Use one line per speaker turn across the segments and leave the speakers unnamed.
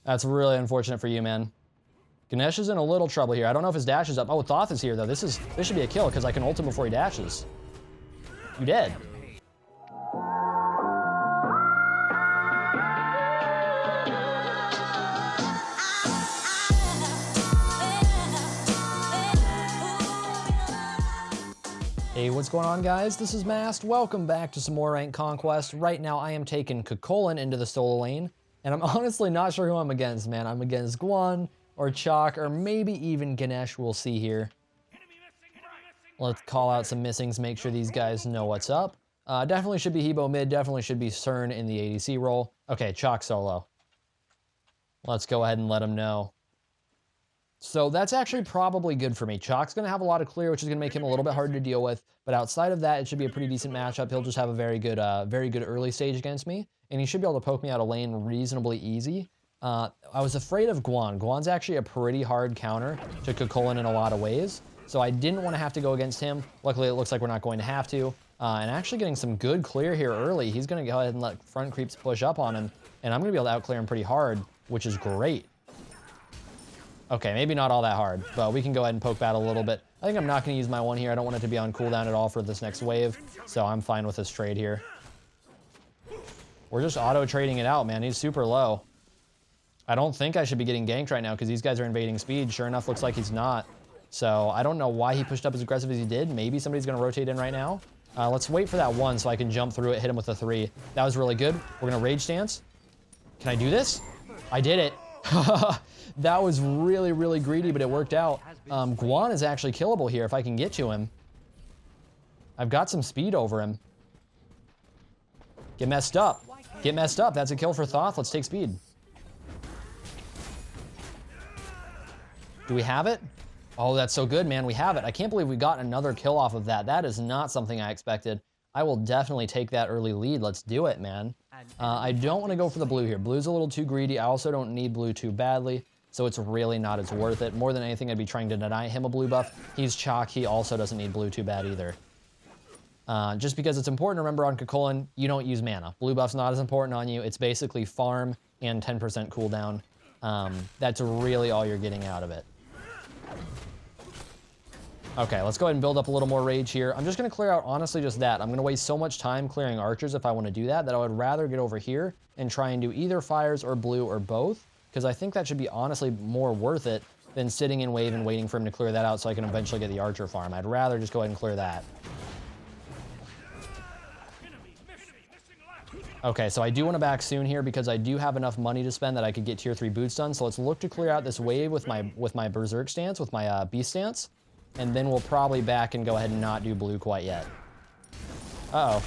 That's really unfortunate for you, man. Ganesh is in a little trouble here. I don't know if his dash is up. Oh, Thoth is here, though. This should be a kill, because I can ult him before he dashes. You dead. Hey, what's going on, guys? This is Mast. Welcome back to some more ranked Conquest. Right now, I am taking Chulainn into the solo lane, and I'm honestly not sure who I'm against, man. I'm against Chulainn, or Chalk, or maybe even Ganesh. We'll see here. Let's call out some missings, make sure these guys know what's up. Definitely should be Hebo mid, definitely should be Cern in the ADC role. Okay, Chalk solo. Let's go ahead and let him know. So that's actually probably good for me. Chalk's going to have a lot of clear, which is going to make him a little bit hard to deal with. But outside of that, it should be a pretty decent matchup. He'll just have a very good early stage against me. And he should be able to poke me out of lane reasonably easy. I was afraid of Chulainn. Chulainn's actually a pretty hard counter to Chulainn in a lot of ways. So I didn't want to have to go against him. Luckily, it looks like we're not going to have to. And actually getting some good clear here early. He's going to go ahead and let front creeps push up on him. And I'm going to be able to outclear him pretty hard, which is great. Okay, maybe not all that hard, but we can go ahead and poke battle a little bit. I think I'm not going to use my one here. I don't want it to be on cooldown at all for this next wave, so I'm fine with this trade here. We're just auto-trading it out, man. He's super low. I don't think I should be getting ganked right now because these guys are invading speed. Sure enough, looks like he's not. So I don't know why he pushed up as aggressive as he did. Maybe somebody's going to rotate in right now. Let's wait for that one so I can jump through it, hit him with a 3. That was really good. We're going to rage stance. Can I do this? I did it. That was really, really greedy, but it worked out. Chulainn is actually killable here if I can get to him. I've got some speed over him. Get messed up. Get messed up. That's a kill for Thoth. Let's take speed. Do we have it? Oh, that's so good, man. We have it. I can't believe we got another kill off of that. That is not something I expected. I will definitely take that early lead. Let's do it, man. I don't want to go for the blue here. Blue's a little too greedy. I also don't need blue too badly. So it's really not as worth it. More than anything, I'd be trying to deny him a blue buff. He's Chalk. He also doesn't need blue too bad either. Just because it's important to remember on Chulainn, you don't use mana. Blue buff's not as important on you. It's basically farm and 10% cooldown. That's really all you're getting out of it. Okay, let's go ahead and build up a little more rage here. I'm just going to clear out, honestly, just that. I'm going to waste so much time clearing archers if I want to do that, that I would rather get over here and try and do either fires or blue or both. Because I think that should be honestly more worth it than sitting in wave and waiting for him to clear that out so I can eventually get the archer farm. I'd rather just go ahead and clear that. Okay, so I do want to back soon here because I do have enough money to spend that I could get tier 3 boots done. So let's look to clear out this wave with my berserk stance, with my beast stance. And then we'll probably back and go ahead and not do blue quite yet. Uh-oh.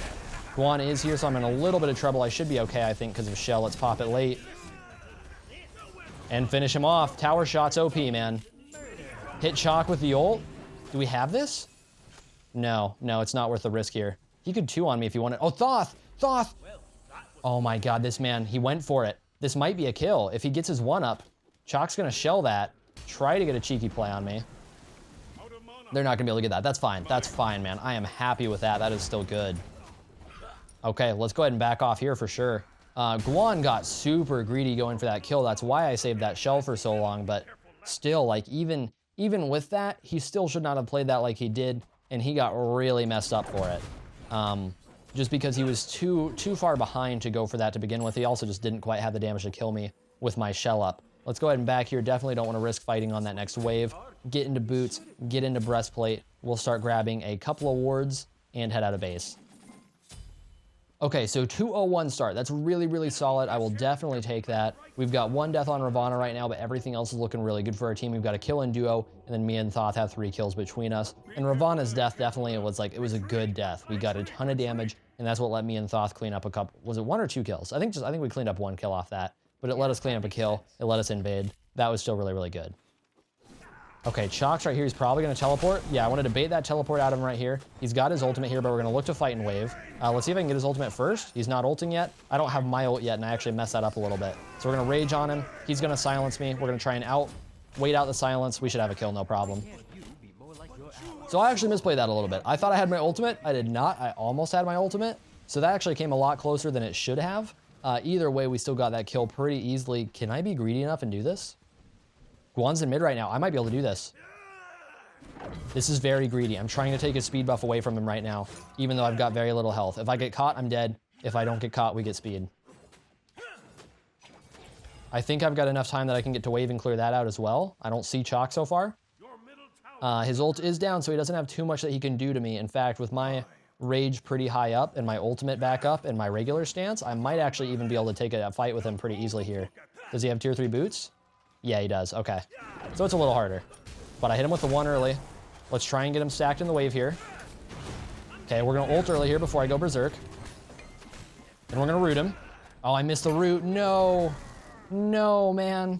Chulainn is here, so I'm in a little bit of trouble. I should be okay, I think, because of Shell. Let's pop it late. And finish him off. Tower shots OP, man. Hit Chalk with the ult. Do we have this? No, it's not worth the risk here. He could 2 on me if he wanted. Oh, Thoth! Thoth! Oh my god, this man, he went for it. This might be a kill. If he gets his 1-up, Chalk's gonna shell that. Try to get a cheeky play on me. They're not gonna be able to get that. That's fine. That's fine, man. I am happy with that. That is still good. Okay, let's go ahead and back off here for sure. Chulainn got super greedy going for that kill. That's why I saved that shell for so long, but still, like, even with that, he still should not have played that like he did, and he got really messed up for it. Just because he was too far behind to go for that to begin with. He also just didn't quite have the damage to kill me with my shell up. Let's go ahead and back here. Definitely don't want to risk fighting on that next wave. Get into boots, get into breastplate. We'll start grabbing a couple of wards and head out of base. Okay, so 201 start. That's really, really solid. I will definitely take that. We've got 1 death on Ravana right now, but everything else is looking really good for our team. We've got a kill in duo, and then me and Thoth have 3 kills between us. And Ravana's death definitely, it was a good death. We got a ton of damage, and that's what let me and Thoth clean up a couple. Was it 1 or 2 kills? I think we cleaned up 1 kill off that, but it let us clean up a kill. It let us invade. That was still really, really good. Okay, Chalk's right here. He's probably going to teleport. Yeah, I wanted to bait that teleport out of him right here. He's got his ultimate here, but we're going to look to fight in wave. Let's see if I can get his ultimate first. He's not ulting yet. I don't have my ult yet, and I actually messed that up a little bit. So we're going to rage on him. He's going to silence me. We're going to try and wait out the silence. We should have a kill, no problem. So I actually misplayed that a little bit. I thought I had my ultimate. I did not. I almost had my ultimate. So that actually came a lot closer than it should have. Either way, we still got that kill pretty easily. Can I be greedy enough and do this? Guan's in mid right now. I might be able to do this. This is very greedy. I'm trying to take his speed buff away from him right now, even though I've got very little health. If I get caught, I'm dead. If I don't get caught, we get speed. I think I've got enough time that I can get to wave and clear that out as well. I don't see Chalk so far. His ult is down, so he doesn't have too much that he can do to me. In fact, with my rage pretty high up and my ultimate back up and my regular stance, I might actually even be able to take a fight with him pretty easily here. Does he have tier 3 boots? Yeah, he does. Okay. So it's a little harder. But I hit him with the 1 early. Let's try and get him stacked in the wave here. Okay, we're going to ult early here before I go berserk. And we're going to root him. Oh, I missed the root. No. No, man.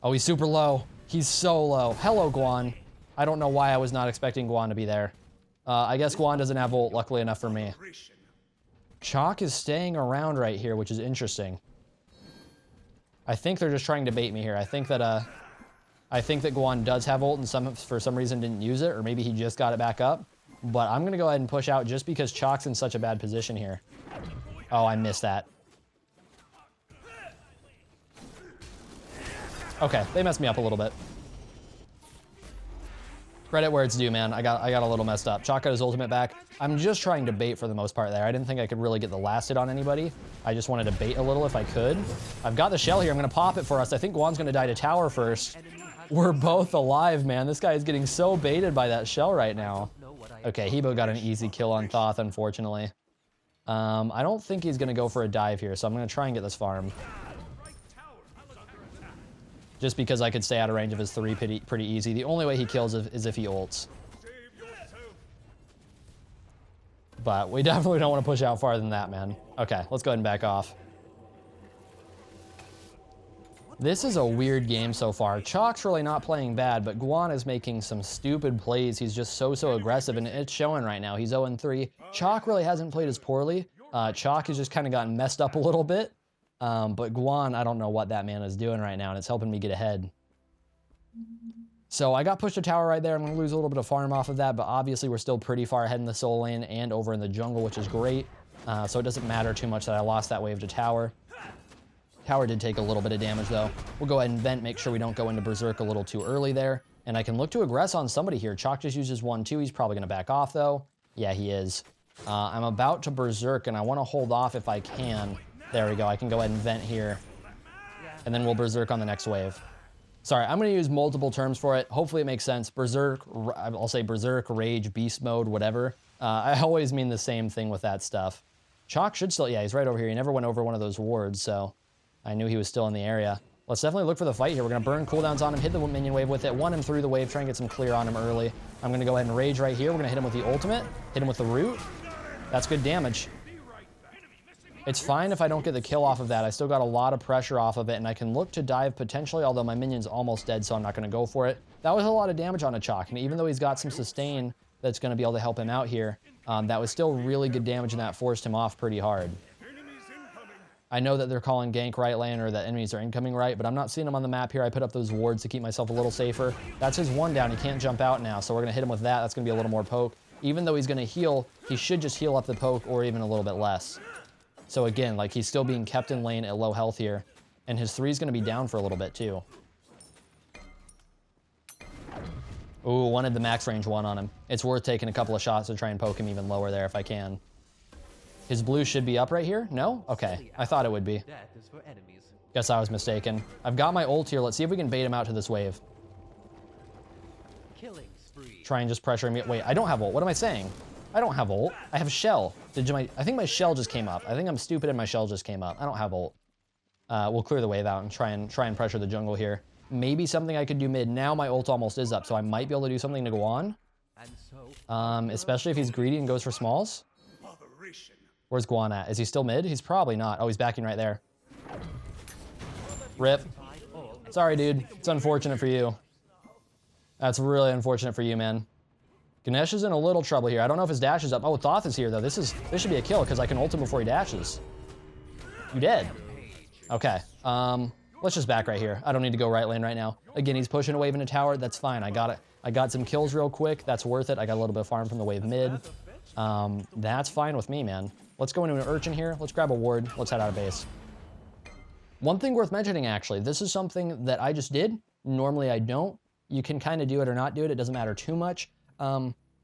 Oh, he's super low. He's so low. Hello, Guan. I don't know why I was not expecting Guan to be there. I guess Guan doesn't have ult, luckily enough for me. Chalk is staying around right here, which is interesting. I think they're just trying to bait me here. I think that Guan does have ult and for some reason didn't use it, or maybe he just got it back up. But I'm going to go ahead and push out just because Chalk's in such a bad position here. Oh, I missed that. Okay, they messed me up a little bit. Credit where it's due, man. I got a little messed up. Chalk got his ultimate back. I'm just trying to bait for the most part there. I didn't think I could really get the last hit on anybody. I just wanted to bait a little if I could. I've got the shell here. I'm going to pop it for us. I think Guan's going to die to tower first. We're both alive, man. This guy is getting so baited by that shell right now. Okay, Hebo got an easy kill on Thoth, unfortunately. I don't think he's going to go for a dive here, so I'm going to try and get this farm. Just because I could stay out of range of his 3 pretty easy. The only way he kills is if he ults. But we definitely don't want to push out farther than that, man. Okay, let's go ahead and back off. This is a weird game so far. Chalk's really not playing bad, but Guan is making some stupid plays. He's just so aggressive, and it's showing right now. He's 0-3. Chalk really hasn't played as poorly. Chalk has just kind of gotten messed up a little bit. But Guan, I don't know what that man is doing right now, and it's helping me get ahead. So I got pushed to tower right there. I'm going to lose a little bit of farm off of that, but obviously we're still pretty far ahead in the solo lane and over in the jungle, which is great. So it doesn't matter too much that I lost that wave to tower. Tower did take a little bit of damage, though. We'll go ahead and vent, make sure we don't go into berserk a little too early there. And I can look to aggress on somebody here. Chalk just uses 1-2. He's probably going to back off, though. Yeah, he is. I'm about to berserk, and I want to hold off if I can. There we go. I can go ahead and vent here. And then we'll berserk on the next wave. Sorry, I'm going to use multiple terms for it. Hopefully it makes sense. Berserk, I'll say berserk, rage, beast mode, whatever. I always mean the same thing with that stuff. Chalk should still, yeah, he's right over here. He never went over one of those wards, so I knew he was still in the area. Let's definitely look for the fight here. We're going to burn cooldowns on him, hit the minion wave with it, one him through the wave, try and get some clear on him early. I'm going to go ahead and rage right here. We're going to hit him with the ultimate, hit him with the root. That's good damage. It's fine if I don't get the kill off of that. I still got a lot of pressure off of it, and I can look to dive potentially, although my minion's almost dead, so I'm not going to go for it. That was a lot of damage on a Chalk, and even though he's got some sustain that's going to be able to help him out here, that was still really good damage, and that forced him off pretty hard. I know that they're calling gank right lane or that enemies are incoming right, but I'm not seeing them on the map here. I put up those wards to keep myself a little safer. That's his 1 down. He can't jump out now, so we're going to hit him with that. That's going to be a little more poke. Even though he's going to heal, he should just heal up the poke or even a little bit less. So again, like, he's still being kept in lane at low health here, and his 3 is going to be down for a little bit too. Ooh, wanted the max range 1 on him. It's worth taking a couple of shots to try and poke him even lower there if I can. His blue should be up right here? No? Okay, I thought it would be. Guess I was mistaken. I've got my ult here. Let's see if we can bait him out to this wave. Try and just pressure him. Wait, I don't have ult. What am I saying? I don't have ult. I have shell. I think my shell just came up. I think I'm stupid and my shell just came up. I don't have ult. We'll clear the wave out and try and pressure the jungle here. Maybe something I could do mid. Now my ult almost is up, so I might be able to do something to go on. Especially if he's greedy and goes for smalls. Where's Guan at? Is he still mid? He's probably not. Oh, he's backing right there. Rip. Sorry, dude. It's unfortunate for you. That's really unfortunate for you, man. Ganesh is in a little trouble here. I don't know if his dash is up. Oh, Thoth is here, though. This should be a kill, because I can ult him before he dashes. You dead. Okay. Let's just back right here. I don't need to go right lane right now. Again, he's pushing a wave in a tower. That's fine. I got it. I got some kills real quick. That's worth it. I got a little bit of farm from the wave mid. That's fine with me, man. Let's go into an Urchin here. Let's grab a ward. Let's head out of base. One thing worth mentioning, actually, this is something that I just did. Normally I don't. You can kind of do it or not do it. It doesn't matter too much.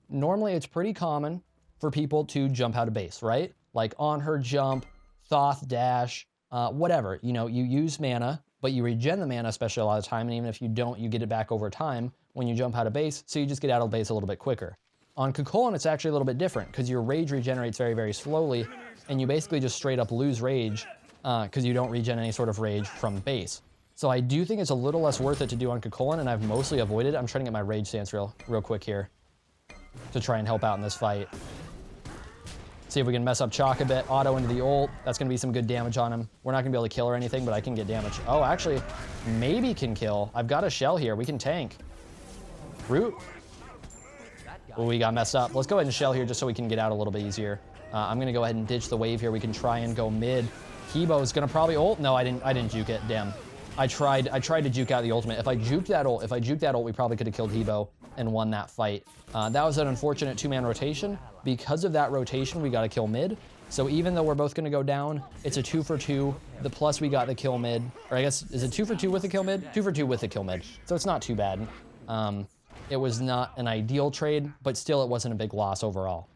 Normally it's pretty common for people to jump out of base, right? Like on her jump, Thoth dash, whatever. You know, you use mana, but you regen the mana, especially a lot of the time, and even if you don't, you get it back over time when you jump out of base, so you just get out of base a little bit quicker. On Chulainn, it's actually a little bit different, because your rage regenerates very, very slowly, and you basically just straight up lose rage, because you don't regen any sort of rage from base. So I do think it's a little less worth it to do on Chulainn, and I've mostly avoided it. I'm trying to get my rage stance real quick here, to try and help out in this fight. See if we can mess up Chalk a bit. Auto into the ult. That's going to be some good damage on him. We're not going to be able to kill or anything, but I can get damage. Oh, actually, maybe can kill. I've got a shell here. We can tank. Root. Oh, we got messed up. Let's go ahead and shell here just so we can get out a little bit easier. I'm going to go ahead and ditch the wave here. We can try and go mid. Hebo's going to probably ult. No, I didn't juke it. Damn. I tried to juke out the ultimate. If I juked that ult, we probably could have killed Hebo and won that fight. That was an unfortunate two-man rotation. Because of that rotation, we got to kill mid. So even though we're both going to go down, it's a 2 for 2. The plus we got the kill mid. Or I guess, is it 2 for 2 with the kill mid? 2 for 2 with the kill mid. So it's not too bad. It was not an ideal trade, but still it wasn't a big loss overall.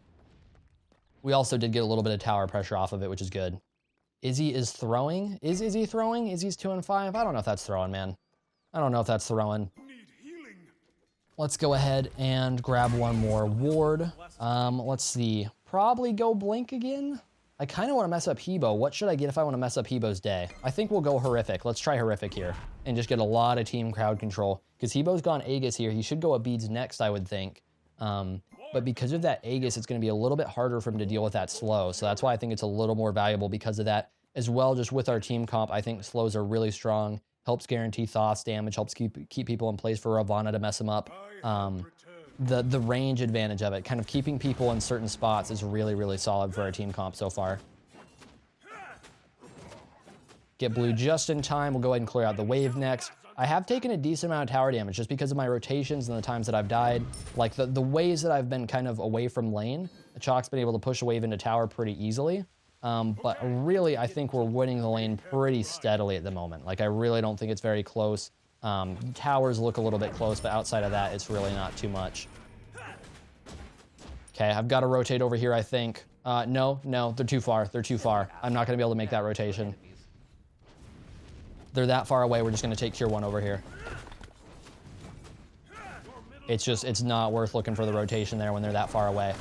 We also did get a little bit of tower pressure off of it, which is good. Izzy is throwing. Is Izzy throwing? Izzy's 2 and 5. I don't know if that's throwing, man. I don't know if that's throwing. Let's go ahead and grab one more ward. Let's see. Probably go Blink again. I kind of want to mess up Hebo. What should I get if I want to mess up Hebo's day? I think we'll go Horrific. Let's try Horrific here and just get a lot of team crowd control. Because Hebo's gone Aegis here. He should go up Beads next, I would think. But because of that Aegis, it's going to be a little bit harder for him to deal with that slow. So that's why I think it's a little more valuable because of that. As well, just with our team comp, I think slows are really strong. Helps guarantee Thoth's damage, helps keep people in place for Ravana to mess them up. The range advantage of it, kind of keeping people in certain spots is really, really solid for our team comp so far. Get blue just in time. We'll go ahead and clear out the wave next. I have taken a decent amount of tower damage just because of my rotations and the times that I've died. Like the ways that I've been kind of away from lane, Chalk's been able to push a wave into tower pretty easily. But really, I think we're winning the lane pretty steadily at the moment. Like, I really don't think it's very close. Towers look a little bit close, but outside of that, it's really not too much. Okay, I've got to rotate over here, I think. No, they're too far. They're too far. I'm not going to be able to make that rotation. They're that far away. We're just going to take Cure 1 over here. It's not worth looking for the rotation there when they're that far away.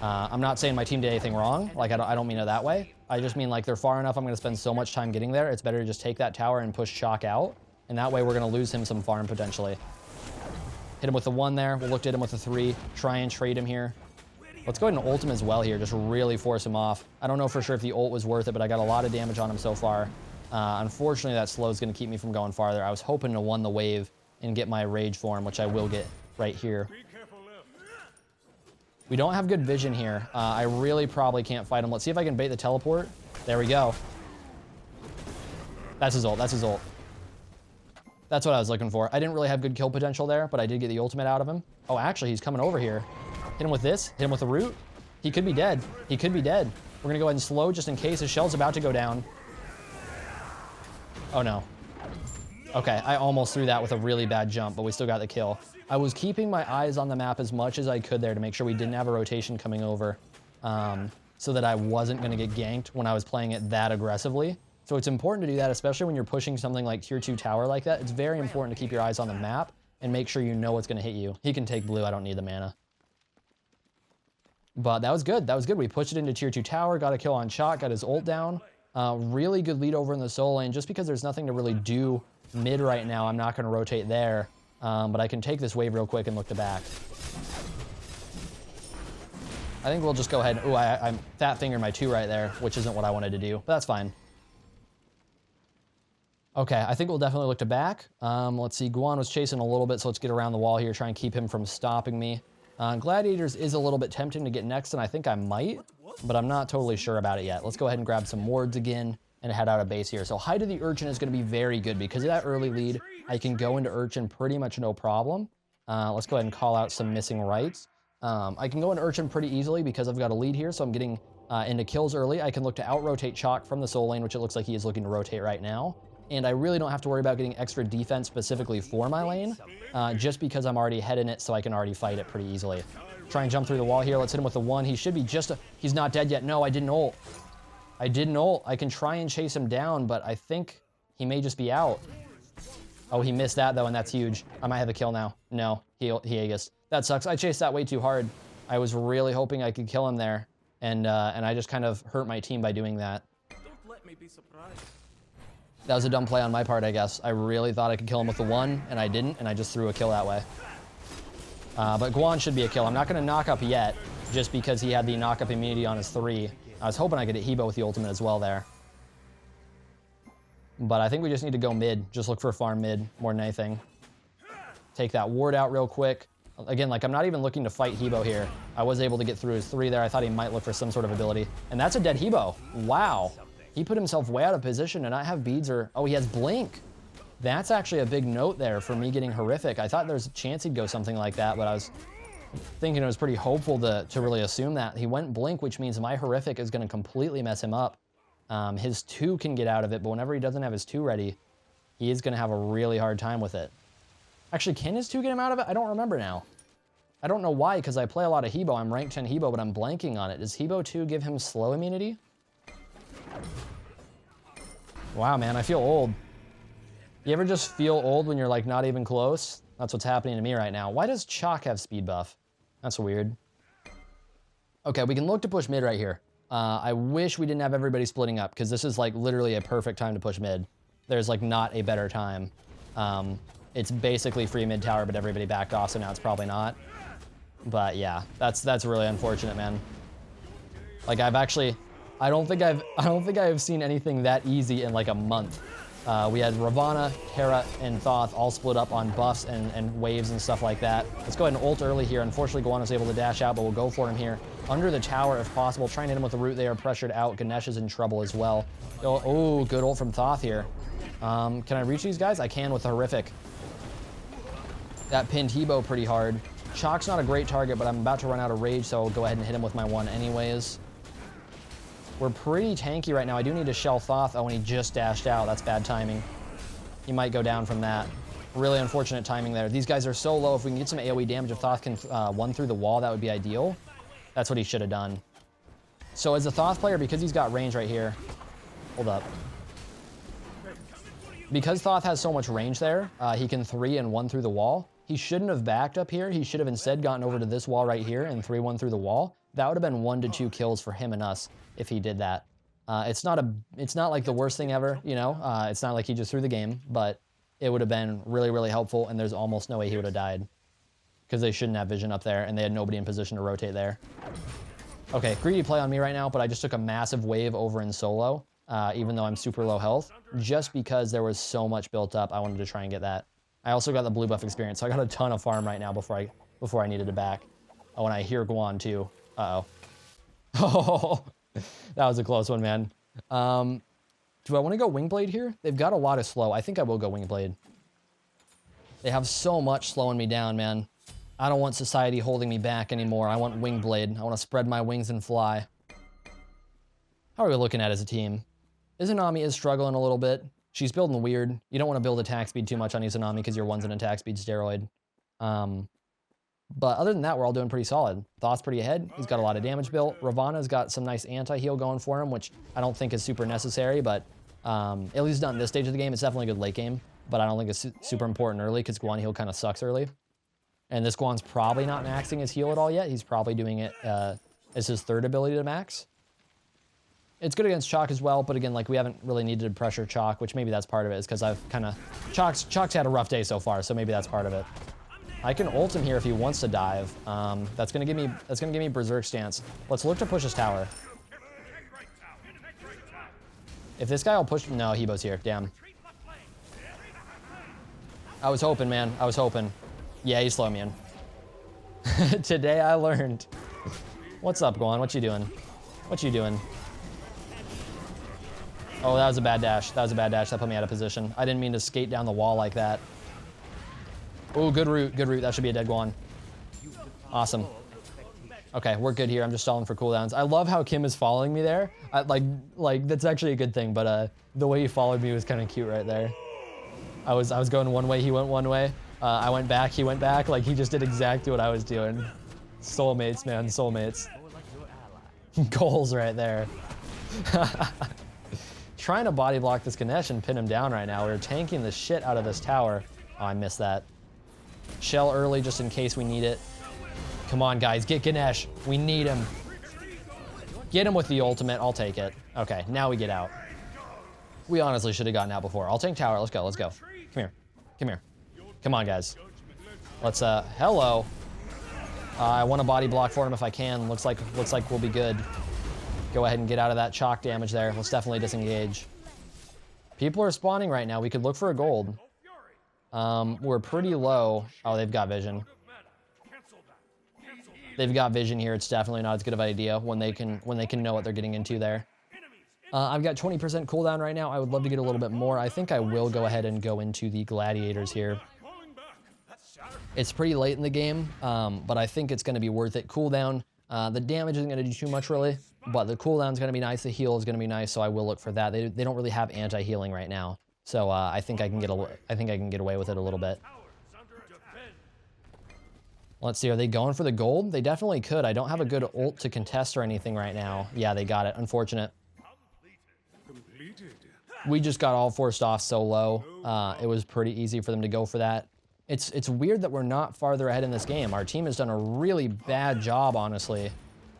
I'm not saying my team did anything wrong. Like, I don't mean it that way. I just mean, like, they're far enough. I'm going to spend so much time getting there. It's better to just take that tower and push Chalk out. And that way, we're going to lose him some farm, potentially. Hit him with the 1 there. We'll look to hit him with the 3. Try and trade him here. Let's go ahead and ult him as well here. Just really force him off. I don't know for sure if the ult was worth it, but I got a lot of damage on him so far. Unfortunately, that slow is going to keep me from going farther. I was hoping to win the wave and get my rage form, which I will get right here. We don't have good vision here. I really probably can't fight him. Let's see if I can bait the teleport. There we go. That's his ult. That's his ult. That's what I was looking for. I didn't really have good kill potential there, but I did get the ultimate out of him. Oh, actually, he's coming over here. Hit him with this. Hit him with the root. He could be dead. He could be dead. We're going to go ahead and slow just in case. His shell's about to go down. Oh, no. Okay, I almost threw that with a really bad jump, but we still got the kill. I was keeping my eyes on the map as much as I could there to make sure we didn't have a rotation coming over, so that I wasn't going to get ganked when I was playing it that aggressively. So it's important to do that, especially when you're pushing something like tier 2 tower like that. It's very important to keep your eyes on the map and make sure you know what's going to hit you. He can take blue. I don't need the mana. But that was good. That was good. We pushed it into tier 2 tower, got a kill on Chalk, got his ult down. Really good lead over in the solo lane. Just because there's nothing to really do mid right now, I'm not going to rotate there. But I can take this wave real quick and look to back. I think we'll just go ahead. Ooh, I fat fingered my 2 right there, which isn't what I wanted to do, but that's fine. Okay, I think we'll definitely look to back. Let's see, Guan was chasing a little bit, so let's get around the wall here, try and keep him from stopping me. Gladiators is a little bit tempting to get next, and I think I might, but I'm not totally sure about it yet. Let's go ahead and grab some wards again and head out of base here. So Height of the Urchin is going to be very good. Because of that early lead, I can go into Urchin pretty much no problem. Let's go ahead and call out some missing rights. I can go in Urchin pretty easily because I've got a lead here, so I'm getting into kills early. I can look to out-rotate Chalk from the solo lane, which it looks like he is looking to rotate right now. And I really don't have to worry about getting extra defense specifically for my lane, just because I'm already ahead in it, so I can already fight it pretty easily. Try and jump through the wall here. Let's hit him with the 1. He should be he's not dead yet. No, I didn't ult. I didn't ult. I can try and chase him down, but I think he may just be out. Oh, he missed that, though, and that's huge. I might have a kill now. No, he Aegis. That sucks. I chased that way too hard. I was really hoping I could kill him there, and I just kind of hurt my team by doing that.
Don't let me be surprised.
That was a dumb play on my part, I guess. I really thought I could kill him with the 1, and I didn't, and I just threw a kill that way. But Guan should be a kill. I'm not going to knock up yet, just because he had the knock-up immunity on his 3. I was hoping I could hit Hebo with the ultimate as well there. But I think we just need to go mid. Just look for a farm mid more than anything. Take that ward out real quick. Again, like, I'm not even looking to fight Hebo here. I was able to get through his 3 there. I thought he might look for some sort of ability. And that's a dead Hebo. Wow. He put himself way out of position to not have beads or... Oh, he has blink. That's actually a big note there for me getting horrific. I thought there's a chance he'd go something like that, but I was thinking it was pretty hopeful to really assume that. He went blink, which means my horrific is going to completely mess him up. His 2 can get out of it, but whenever he doesn't have his 2 ready, he is going to have a really hard time with it. Actually, can his 2 get him out of it? I don't remember now. I don't know why, because I play a lot of Hebo. I'm ranked 10 Hebo, but I'm blanking on it. Does Hebo 2 give him slow immunity? Wow, man, I feel old. You ever just feel old when you're, like, not even close? That's what's happening to me right now. Why does Chalk have speed buff? That's weird. Okay, we can look to push mid right here. I wish we didn't have everybody splitting up, because this is, like, literally a perfect time to push mid. There's, like, not a better time. It's basically free mid tower, but everybody backed off, so now it's probably not. But yeah, that's really unfortunate, man. Like, I don't think I've seen anything that easy in like a month. We had Ravana, Terra, and Thoth all split up on buffs and waves and stuff like that. Let's go ahead and ult early here. Unfortunately, Guan was able to dash out, but we'll go for him here. Under the tower if possible. Try and hit him with the root. They are pressured out. Ganesh is in trouble as well. Oh, good ult from Thoth here. Can I reach these guys? I can with the horrific. That pinned Hebo pretty hard. Chalk's not a great target, but I'm about to run out of rage, so I'll go ahead and hit him with my 1 anyways. We're pretty tanky right now. I do need to shell Thoth. Oh, and he just dashed out. That's bad timing. He might go down from that. Really unfortunate timing there. These guys are so low. If we can get some AoE damage, if Thoth can 1 through the wall, that would be ideal. That's what he should have done. So as a Thoth player, because he's got range right here... Hold up. Because Thoth has so much range there, he can 3 and 1 through the wall. He shouldn't have backed up here. He should have instead gotten over to this wall right here and 3-1 through the wall. That would have been 1 to 2 kills for him and us if he did that. It's not like the worst thing ever, you know? It's not like he just threw the game, but it would have been really, really helpful, and there's almost no way he would have died. Because they shouldn't have vision up there, and they had nobody in position to rotate there. Okay, greedy play on me right now, but I just took a massive wave over in solo, even though I'm super low health, just because there was so much built up. I wanted to try and get that. I also got the blue buff experience, so I got a ton of farm right now before I needed to back. Oh, and I hear Guan too. Uh-oh. Oh, that was a close one, man. Do I want to go Wingblade here? They've got a lot of slow. I think I will go Wingblade. They have so much slowing me down, man. I don't want society holding me back anymore. I want Wingblade. I want to spread my wings and fly. How are we looking at as a team? Izanami is struggling a little bit. She's building weird. You don't want to build attack speed too much on Izanami because your 1's an attack speed steroid. But other than that, we're all doing pretty solid. Thoth's pretty ahead. He's got a lot of damage built. Ravana's got some nice anti-heal going for him, which I don't think is super necessary, but at least not in this stage of the game. It's definitely a good late game, but I don't think it's super important early because Guan heal kind of sucks early. And this Guan's probably not maxing his heal at all yet. He's probably doing it as his 3rd ability to max. It's good against Chalk as well, but again, like, we haven't really needed to pressure Chalk, which maybe that's part of it, is because I've kind of... Chalk's had a rough day so far, so maybe that's part of it. I can ult him here if he wants to dive. That's gonna give me Berserk stance. Let's look to push his tower. If this guy will push... No, Hebo's here. Damn. I was hoping, man. I was hoping. Yeah, he's slowing me in. Today I learned. What's up, Guan? What you doing? What you doing? Oh, that was a bad dash. That was a bad dash. That put me out of position. I didn't mean to skate down the wall like that. Oh, good root. Good root. That should be a dead Guan. Awesome. Okay, we're good here. I'm just stalling for cooldowns. I love how Kim is following me there. Like that's actually a good thing, but the way he followed me was kind of cute right there. I was going one way, he went one way. I went back, he went back. Like he just did exactly what I was doing. Soulmates, man, soulmates. Goals right there. Trying to body block this Ganesh and pin him down right now. We're tanking the shit out of this tower. Oh, I missed that. Shell early just in case we need it. Come on, guys, get Ganesh. We need him. Get him with the ultimate. I'll take it. Okay, now we get out. We honestly should have gotten out before. I'll tank tower. Let's go, let's go. Come here. Come here. Come on, guys. Let's, hello. I want to body block for him if I can. Looks like we'll be good. Go ahead and get out of that chalk damage there. Let's definitely disengage. People are spawning right now. We could look for a gold. We're pretty low. Oh, they've got vision. They've got vision here. It's definitely not as good of an idea when they can know what they're getting into there. I've got 20% cooldown right now. I would love to get a little bit more. I think I will go ahead and go into the gladiators here. It's pretty late in the game, but I think it's going to be worth it. Cooldown, the damage isn't going to do too much really, but the cooldown's going to be nice. The heal is going to be nice, so I will look for that. They don't really have anti-healing right now, so I think I can get away with it a little bit. Let's see, are they going for the gold? They definitely could. I don't have a good ult to contest or anything right now. Yeah, they got it. Unfortunate. We just got all forced off so low. It was pretty easy for them to go for that. It's weird that we're not farther ahead in this game. Our team has done a really bad job, honestly,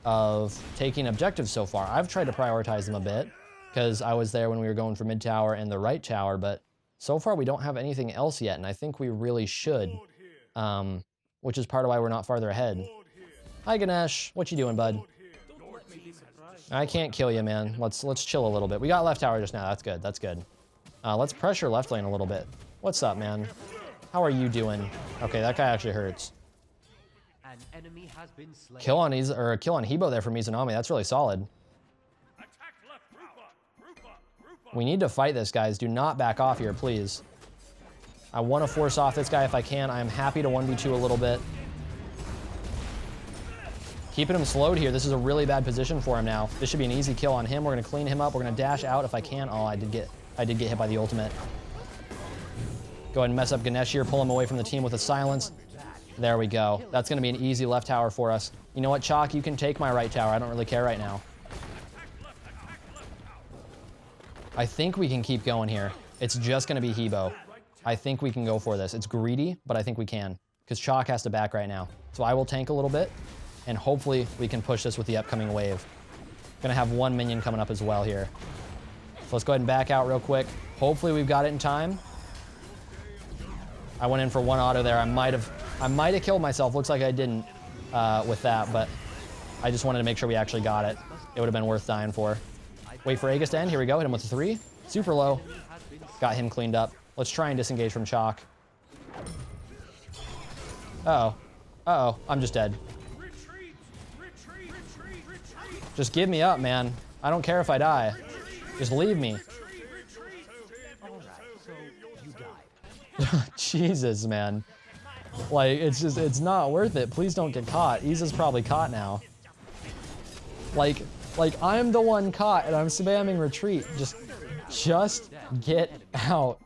of taking objectives so far. I've tried to prioritize them a bit because I was there when we were going for mid tower and the right tower, but so far we don't have anything else yet, and I think we really should, which is part of why we're not farther ahead. Hi, Ganesh. What you doing, bud? I can't kill you, man. Let's chill a little bit. We got left tower just now. That's good. That's good. Let's pressure left lane a little bit. What's up, man? How are you doing? Okay, that guy actually hurts.
An enemy has been slain.
Kill on Hebo there from Izanami. That's really solid. We need to fight this, guys. Do not back off here, please. I want to force off this guy if I can. I'm happy to 1v2 a little bit. Keeping him slowed here. This is a really bad position for him now. This should be an easy kill on him. We're going to clean him up. We're going to dash out if I can. Oh, I did get hit by the ultimate. Go ahead and mess up Ganesh here. Pull him away from the team with a silence. There we go. That's going to be an easy left tower for us. You know what, Chalk? You can take my right tower. I don't really care right now. I think we can keep going here. It's just going to be Hebo. I think we can go for this. It's greedy, but I think we can. Because Chalk has to back right now. So I will tank a little bit. And hopefully we can push this with the upcoming wave. Gonna have one minion coming up as well here. So let's go ahead and back out real quick. Hopefully we've got it in time. I went in for one auto there. I might have killed myself. Looks like I didn't with that, but I just wanted to make sure we actually got it. It would have been worth dying for. Wait for Aegis to end. Here we go. Hit him with a 3. Super low. Got him cleaned up. Let's try and disengage from Chalk. Uh-oh. Uh-oh. I'm just dead. Just give me up, man. I don't care if I die. Just leave me. Jesus, man. Like, it's not worth it. Please don't get caught. Iza's probably caught now. Like I'm the one caught and I'm spamming retreat. Just get out.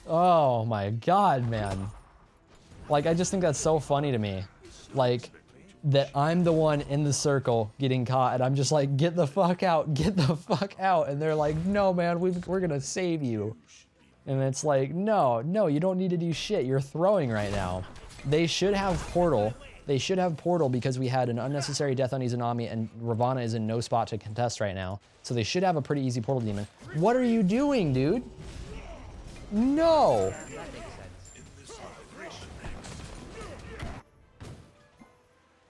Oh my God, man. Like, I just think that's so funny to me. Like, that I'm the one in the circle getting caught and I'm just like, get the fuck out, get the fuck out. And they're like, no, man, we're gonna save you. And it's like, no, you don't need to do shit. You're throwing right now. They should have portal. They should have portal because we had an unnecessary death on Izanami and Ravana is in no spot to contest right now. So they should have a pretty easy portal demon. What are you doing, dude? No.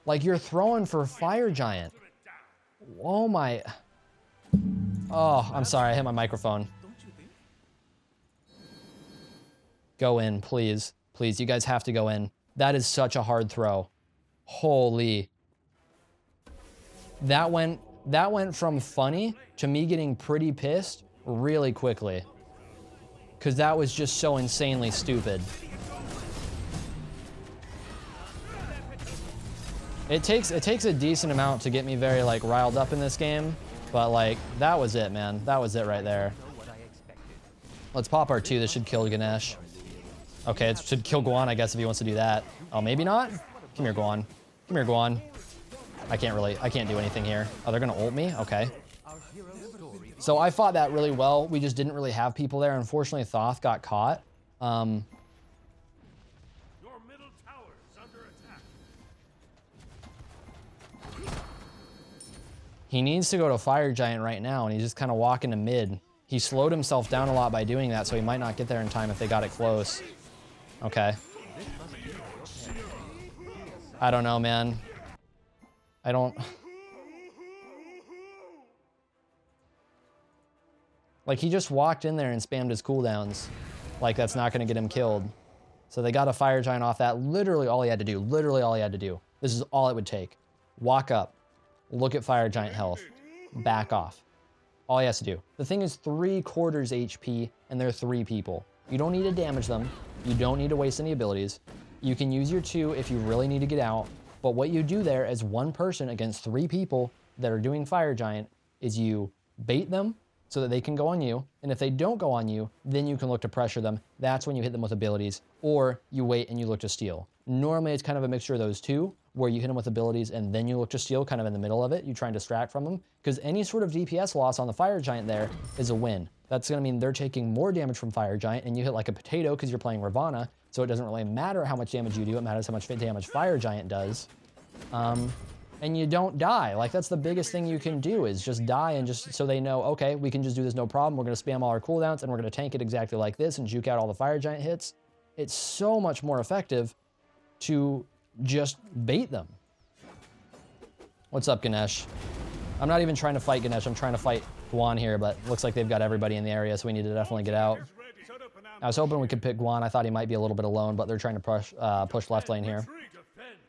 Like, you're throwing for Fire Giant. Oh my. Oh, I'm sorry. I hit my microphone. Go in, please. Please, you guys have to go in. That is such a hard throw. Holy. That went from funny to me getting pretty pissed really quickly. Because that was just so insanely stupid. It takes a decent amount to get me very like riled up in this game, but like that was it, man. That was it right there. Let's pop our 2. This should kill Ganesh. Okay, it should kill Guan, I guess, if he wants to do that. Oh, maybe not? Come here, Guan. Come here, Guan. I can't do anything here. Oh, they're gonna ult me? Okay. So I fought that really well. We just didn't really have people there. Unfortunately, Thoth got caught.
Your middle tower is under attack.
He needs to go to Fire Giant right now, and he's just kind of walking to mid. He slowed himself down a lot by doing that, so he might not get there in time if they got it close. Okay. I don't know, man. I don't... Like, he just walked in there and spammed his cooldowns. Like, that's not going to get him killed. So they got a Fire Giant off that. Literally all he had to do. Literally all he had to do. This is all it would take. Walk up. Look at Fire Giant health. Back off. All he has to do. The thing is 3/4 HP, and they're 3 people. You don't need to damage them. You don't need to waste any abilities. You can use your 2 if you really need to get out. But what you do there as 1 person against 3 people that are doing Fire Giant is you bait them so that they can go on you. And if they don't go on you, then you can look to pressure them. That's when you hit them with abilities, or you wait and you look to steal. Normally it's kind of a mixture of those 2, where you hit them with abilities and then you look to steal kind of in the middle of it. You try and distract from them, because any sort of DPS loss on the Fire Giant there is a win. That's gonna mean they're taking more damage from Fire Giant, and you hit like a potato because you're playing Ravana, so it doesn't really matter how much damage you do, it matters how much damage Fire Giant does. And you don't die. Like, that's the biggest thing you can do, is just die, and just so they know, okay, we can just do this no problem. We're gonna spam all our cooldowns and we're gonna tank it exactly like this and juke out all the Fire Giant hits. It's so much more effective to just bait them. What's up, Ganesh? I'm not even trying to fight Ganesh. I'm trying to fight Guan here, but looks like they've got everybody in the area, so we need to definitely get out. I was hoping we could pick Guan. I thought he might be a little bit alone, but they're trying to push left lane here.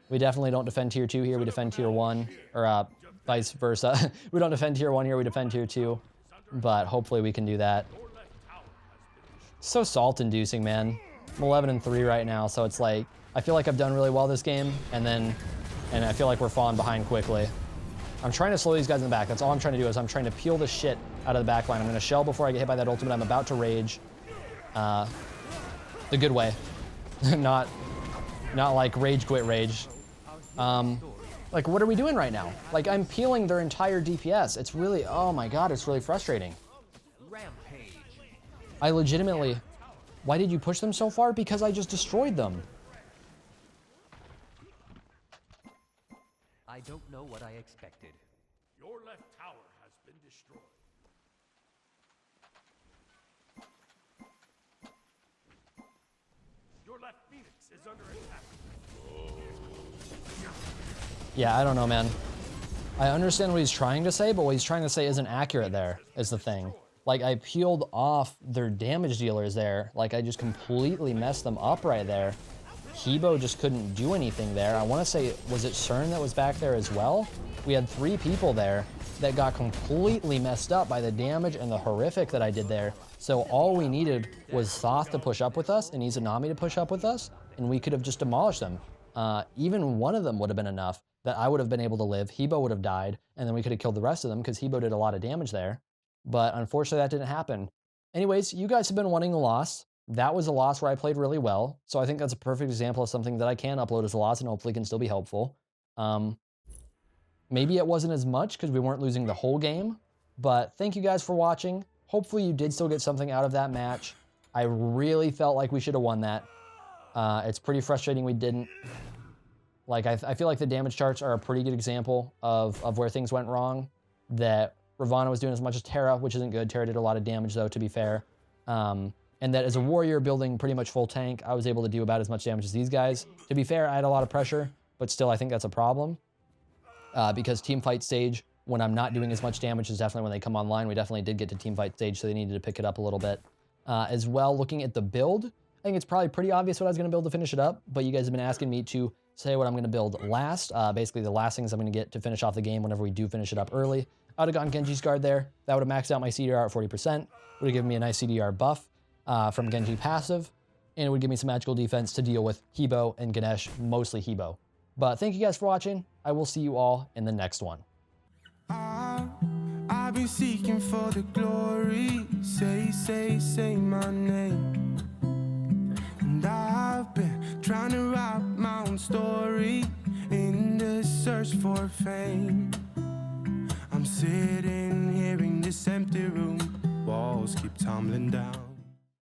We definitely don't defend tier 2 here. We defend tier 1, or vice versa. We don't defend tier 1 here. We defend tier 2, but hopefully we can do that. So salt-inducing, man. I'm 11-3 right now, so it's like, I feel like I've done really well this game, and I feel like we're falling behind quickly. I'm trying to slow these guys in the back. That's all I'm trying to do, is I'm trying to peel the shit out of the back line. I'm going to shell before I get hit by that ultimate. I'm about to rage. The good way. not like rage quit rage. Like, what are we doing right now? Like, I'm peeling their entire DPS. It's really, oh my god, it's really frustrating.
Rampage.
I legitimately, why did you push them so far? Because I just destroyed them.
I don't know what I expected.
Your left tower has been destroyed. Your left Phoenix is under attack.
Yeah, I don't know, man. I understand what he's trying to say, but what he's trying to say isn't accurate there, is the thing. Like, I peeled off their damage dealers there. Like, I just completely messed them up right there. Hebo just couldn't do anything there. I want to say, was it CERN that was back there as well? We had 3 people there that got completely messed up by the damage and the horrific that I did there. So all we needed was Thoth to push up with us and Izanami to push up with us, and we could have just demolished them. Even one of them would have been enough that I would have been able to live. Hebo would have died, and then we could have killed the rest of them, because Hebo did a lot of damage there. But unfortunately, that didn't happen. Anyways, you guys have been wanting a loss. That was a loss where I played really well. So I think that's a perfect example of something that I can upload as a loss and hopefully can still be helpful. Maybe it wasn't as much because we weren't losing the whole game, but thank you guys for watching. Hopefully you did still get something out of that match. I really felt like we should have won that. It's pretty frustrating we didn't. Like, I feel like the damage charts are a pretty good example of where things went wrong. That Ravana was doing as much as Terra, which isn't good. Terra did a lot of damage, though, to be fair. And that as a warrior building pretty much full tank, I was able to do about as much damage as these guys. To be fair, I had a lot of pressure, but still I think that's a problem. Because teamfight stage, when I'm not doing as much damage, is definitely when they come online. We definitely did get to teamfight stage, so they needed to pick it up a little bit. As well, looking at the build, I think it's probably pretty obvious what I was going to build to finish it up, but you guys have been asking me to say what I'm going to build last. Basically, the last things I'm going to get to finish off the game whenever we do finish it up early. I would have gotten Genji's guard there. That would have maxed out my CDR at 40%. Would have given me a nice CDR buff from Genji passive, and it would give me some magical defense to deal with Hebo and Ganesh, mostly Hebo. But thank you guys for watching. I will see you all in the next one.
I've been seeking for the glory. Say my name. And I've been trying to write my own story in the search for fame. I'm sitting here in